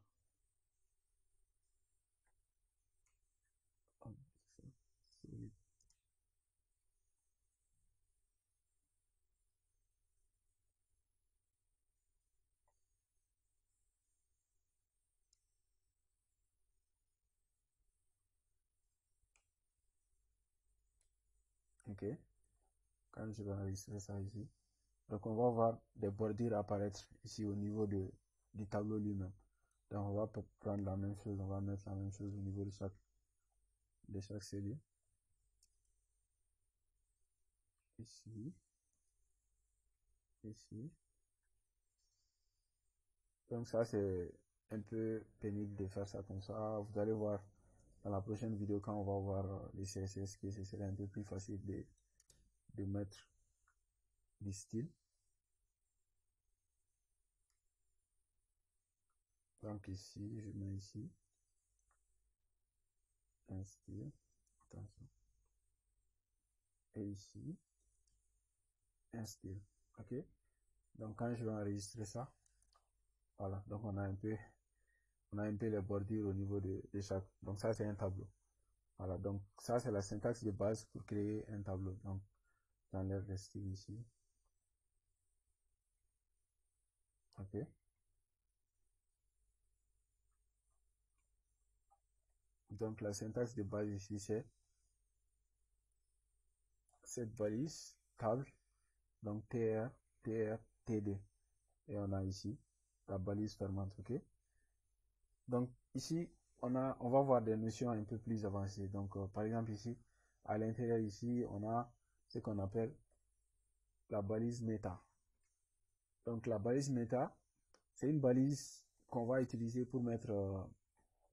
Ok, quand je vais enregistrer ça ici. Donc on va voir des bordures apparaître ici au niveau du tableau lui-même. Donc on va prendre la même chose, on va mettre la même chose au niveau de chaque cellule. Ici, ici. Donc ça c'est un peu pénible de faire ça comme ça. Vous allez voir dans la prochaine vidéo quand on va voir les CSS que ce serait un peu plus facile de mettre du style. Donc ici, je mets ici un style. Attention. Et ici, un style. Ok. Donc quand je vais enregistrer ça, voilà. Donc on a un peu les bordures au niveau de chaque. Donc ça c'est un tableau. Voilà, donc ça c'est la syntaxe de base pour créer un tableau. Donc j'enlève le style ici. Ok. Donc la syntaxe de base ici c'est cette balise table, donc tr, tr, td. Et on a ici la balise fermante, ok. Donc ici on va voir des notions un peu plus avancées. Donc par exemple ici, à l'intérieur ici, on a ce qu'on appelle la balise méta. Donc la balise méta, c'est une balise qu'on va utiliser pour mettre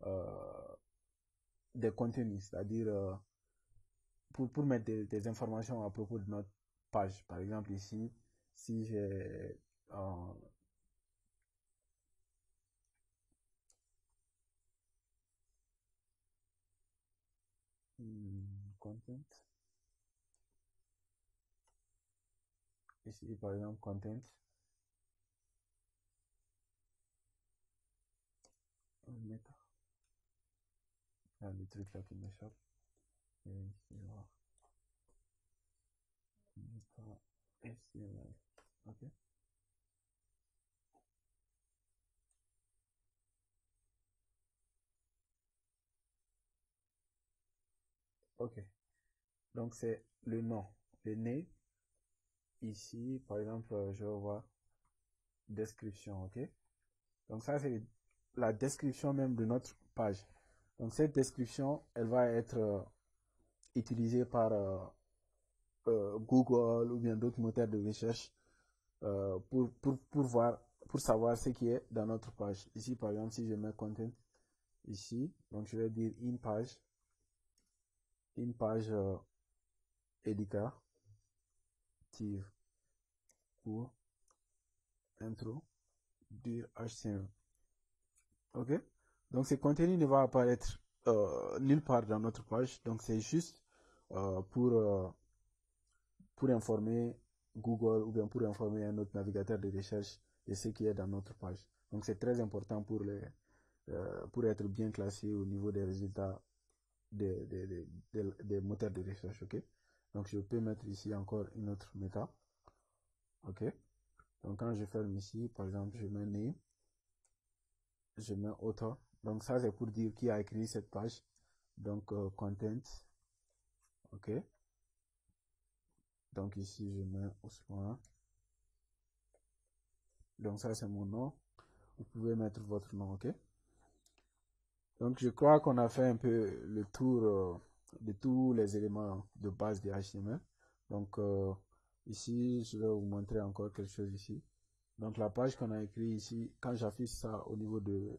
euh, des contenus, c'est-à-dire pour mettre des informations à propos de notre page. Par exemple ici, si j'ai content, ici par exemple content, méta, il y a des trucs là qui m'échappent. Et ici, voilà. Méta, HTML. Ok. Ok. Donc c'est le nom. Le nez. Ici, par exemple, je vais voir description. Ok. Donc ça, c'est la description même de notre page. Donc cette description, elle va être utilisée par Google ou bien d'autres moteurs de recherche pour savoir ce qui est dans notre page. Ici, par exemple, si je mets content ici, donc je vais dire une page éditeur pour intro du HTML. Ok. Donc ce contenu ne va apparaître nulle part dans notre page. Donc c'est juste euh, pour, euh, pour informer Google ou bien pour informer un autre navigateur de recherche de ce qui est dans notre page. Donc c'est très important pour être bien classé au niveau des résultats des moteurs de recherche. Ok. Donc je peux mettre ici encore une autre méta. Ok. Donc quand je ferme ici, par exemple, je mets name, je mets author. Donc ça c'est pour dire qui a écrit cette page. Donc content. Ok. Donc ici je mets Ousmane. Donc ça c'est mon nom. Vous pouvez mettre votre nom, ok. Donc je crois qu'on a fait un peu le tour de tous les éléments de base de HTML. Donc ici je vais vous montrer encore quelque chose ici. Donc la page qu'on a écrit ici, quand j'affiche ça au niveau de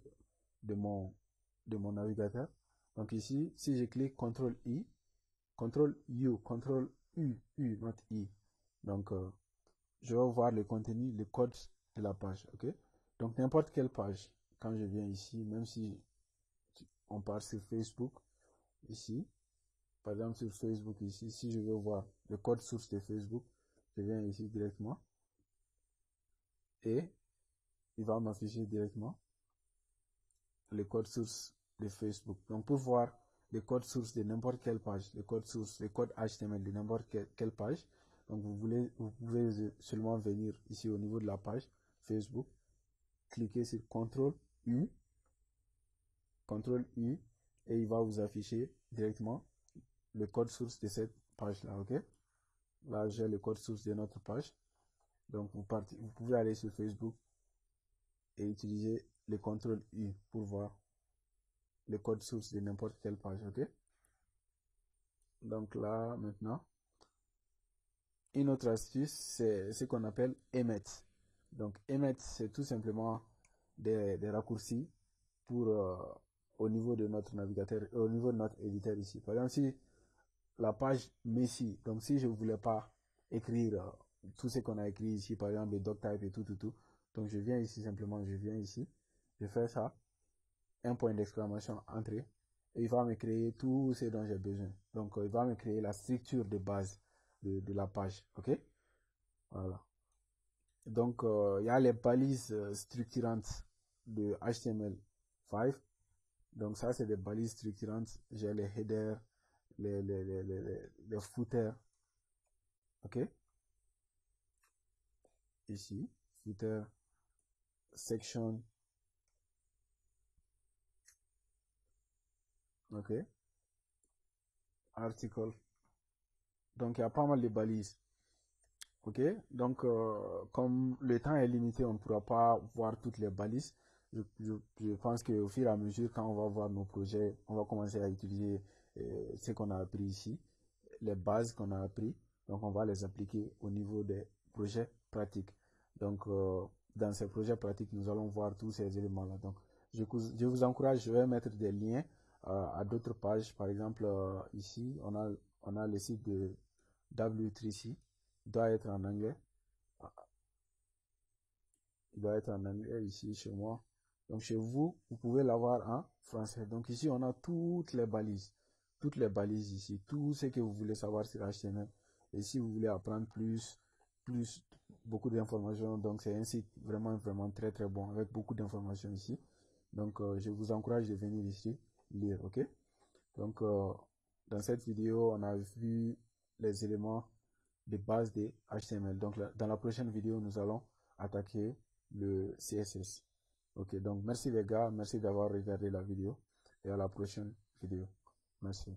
mon de mon navigateur. Donc ici, si je clique CTRL-I, CTRL-U, CTRL-U, not I. Donc, je vais voir le contenu, le code de la page, ok? Donc, n'importe quelle page, quand je viens ici, même si on part sur Facebook, ici, par exemple sur Facebook ici, si je veux voir le code source de Facebook, je viens ici directement et il va m'afficher directement le code source de Facebook. Donc pour voir le code source de n'importe quelle page, le code source, le code HTML de n'importe quelle page, donc vous pouvez seulement venir ici au niveau de la page Facebook, cliquer sur CTRL U, et il va vous afficher directement le code source de cette page là, ok? Là, j'ai le code source de notre page. Donc, vous pouvez aller sur Facebook et utiliser le CTRL-U pour voir le code source de n'importe quelle page, ok? Donc là, maintenant, une autre astuce, c'est ce qu'on appelle emmet. Donc, emmet, c'est tout simplement des raccourcis pour au niveau de notre navigateur, au niveau de notre éditeur ici. Par exemple, si la page Messi, donc si je ne voulais pas écrire tout ce qu'on a écrit ici, par exemple, le doctype et tout, donc je viens ici simplement, je viens ici, je fais ça, un point d'exclamation, entrée, et il va me créer tout ce dont j'ai besoin. Donc, il va me créer la structure de base de la page, ok? Voilà. Donc, il y a les balises structurantes de HTML5. Donc, ça, c'est des balises structurantes. J'ai les headers, les footers. Ok, ici, footer, section. Ok, article. Donc, il y a pas mal de balises. Ok, donc comme le temps est limité, on ne pourra pas voir toutes les balises. Je pense qu'au fur et à mesure, quand on va voir nos projets, on va commencer à utiliser ce qu'on a appris ici, les bases qu'on a appris. Donc, on va les appliquer au niveau des projets pratiques. Donc, dans ces projets pratiques, nous allons voir tous ces éléments-là. Donc, je vous encourage, je vais mettre des liens à d'autres pages. Par exemple, ici, on a le site de W3C, doit être en anglais. Il doit être en anglais ici chez moi. Donc chez vous, vous pouvez l'avoir en français. Donc ici, on a toutes les balises. Toutes les balises ici. Tout ce que vous voulez savoir sur HTML. Et si vous voulez apprendre beaucoup d'informations, donc c'est un site vraiment très très bon avec beaucoup d'informations ici. Donc je vous encourage de venir ici lire, ok? Donc dans cette vidéo, on a vu les éléments de base de HTML. Donc dans la prochaine vidéo, nous allons attaquer le CSS. Ok, donc merci les gars, merci d'avoir regardé la vidéo et à la prochaine vidéo. Merci.